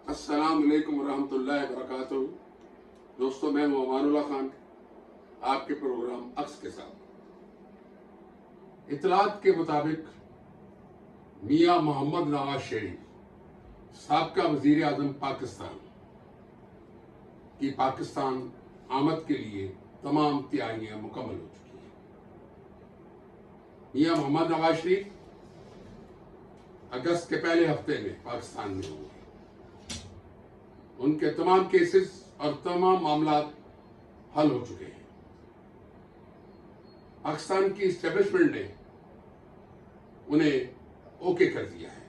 अस्सलाम वालेकुम रहमतुल्लाहि वबरकातुहू। दोस्तों, मैं हूं अमान उल्लाह खान, आपके प्रोग्राम अक्स के साथ। इतलात के मुताबिक मियां मोहम्मद नवाज शरीफ साबका वजीर आजम पाकिस्तान की पाकिस्तान आमद के लिए तमाम तैयारियां मुकम्मल हो चुकी हैं। मियां मोहम्मद नवाज शरीफ अगस्त के पहले हफ्ते में पाकिस्तान में होंगे। उनके तमाम केसेस और तमाम मामला हल हो चुके हैं। पाकिस्तान की इस्टेब्लिशमेंट ने उन्हें ओके कर दिया है।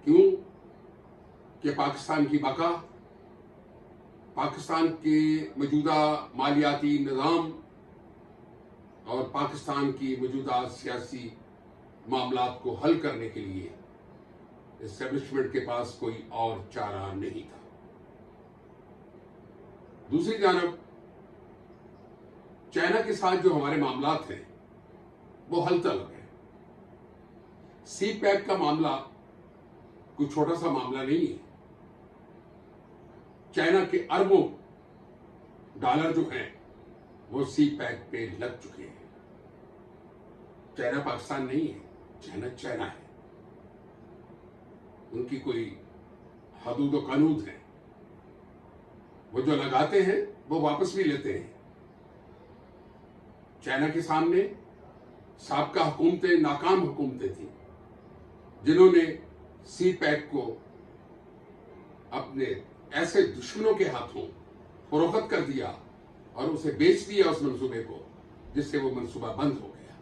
क्यों? कि पाकिस्तान की बका, पाकिस्तान के मौजूदा मालियाती निज़ाम और पाकिस्तान की मौजूदा सियासी मामलात को हल करने के लिए एस्टेब्लिशमेंट के पास कोई और चारा नहीं था। दूसरी जानब चाइना के साथ जो हमारे मामलात हैं वो हल तलब है। सी पैक का मामला कोई छोटा सा मामला नहीं है। चाइना के अरबों डॉलर जो हैं वो सी पैक पे लग चुके हैं। चाइना पाकिस्तान नहीं है, चाइना चाइना है। उनकी कोई हदूद और कानून है, वो जो लगाते हैं वो वापस भी लेते हैं। चाइना के सामने साबका हुकूमतें नाकाम हुकूमतें थी, जिन्होंने सी पैक को अपने ऐसे दुश्मनों के हाथों फरोख्त कर दिया और उसे बेच दिया उस मंसूबे को, जिससे वो मंसूबा बंद हो गया।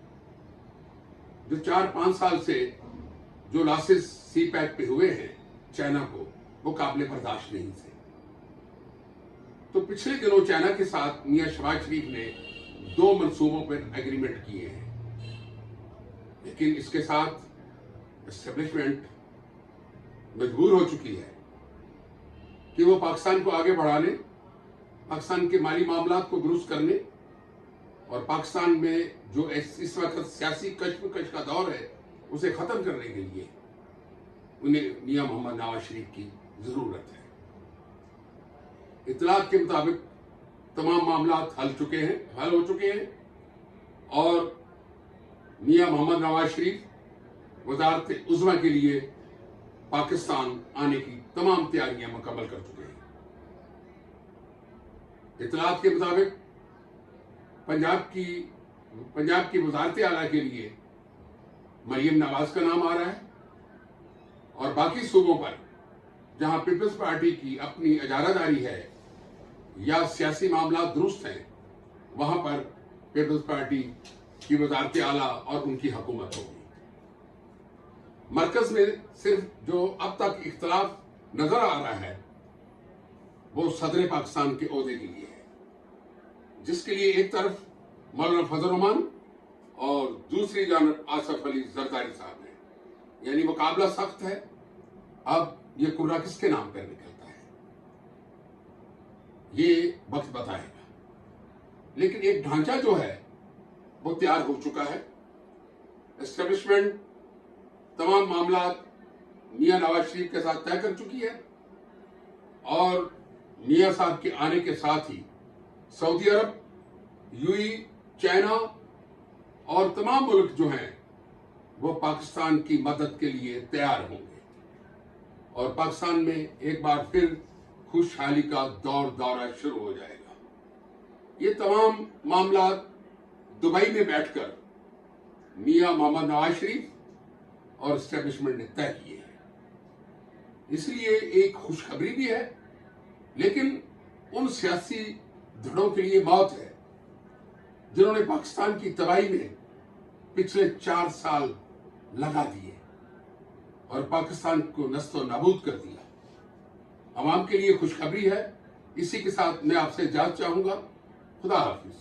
जो 4-5 साल से जो लॉसेस सी पैक पे हुए हैं चाइना को, वो काबिल बर्दाश्त नहीं थे। तो पिछले दिनों चाइना के साथ मियां शहबाज शरीफ ने 2 मंसूबों पर एग्रीमेंट किए हैं, लेकिन इसके साथ एस्टेब्लिशमेंट मजबूर हो चुकी है कि वो पाकिस्तान को आगे बढ़ाने, पाकिस्तान के माली मामलात को दुरुस्त करने और पाकिस्तान में जो इस वक्त सियासी कशमकश का दौर है उसे खत्म करने के लिए उन्हें मियां मोहम्मद नवाज शरीफ की जरूरत है। इतलात के मुताबिक तमाम मामलात हल हो चुके हैं और मियां मोहम्मद नवाज शरीफ वज़ारत उज़्मा के लिए पाकिस्तान आने की तमाम तैयारियां मुकम्मल कर चुके हैं। इतलात के मुताबिक पंजाब की वज़ारत आला के लिए मरियम नवाज का नाम आ रहा है और बाकी सूबों पर जहां पीपल्स पार्टी की अपनी इजारादारी है या सियासी मामला दुरुस्त हैं, वहां पर पीपल्स पार्टी की वज़ारत आला और उनकी हुकूमत होगी। मरकज में सिर्फ जो अब तक इख्तलाफ नजर आ रहा है वो सदर पाकिस्तान के ओहदे के लिए है, जिसके लिए एक तरफ मौलाना फजल रहमान और दूसरी जानब आसफ अली जरदारी साहब हैं। यानी मुकाबला सख्त है। अब ये कुर्रा किसके नाम पर निकलता है ये वक्त बताएगा, लेकिन एक ढांचा जो है वो तैयार हो चुका है। एस्टेब्लिशमेंट तमाम मामलात मियां नवाज शरीफ के साथ तय कर चुकी है और मियां साहब के आने के साथ ही सऊदी अरब, यूएई, चाइना और तमाम मुल्क जो हैं वो पाकिस्तान की मदद के लिए तैयार होंगे और पाकिस्तान में एक बार फिर खुशहाली का दौरा शुरू हो जाएगा। ये तमाम मामला दुबई में बैठकर मियां मोहम्मद नवाज शरीफ और एस्टेब्लिशमेंट ने तय किए हैं। इसलिए एक खुशखबरी भी है, लेकिन उन सियासी धड़ों के लिए मौत है जिन्होंने पाकिस्तान की तबाही में पिछले 4 साल लगा दिए और पाकिस्तान को नस्तो नाबूद कर दिया। अवाम के लिए खुशखबरी है। इसी के साथ मैं आपसे इजाज़त चाहूंगा। खुदा हाफिज।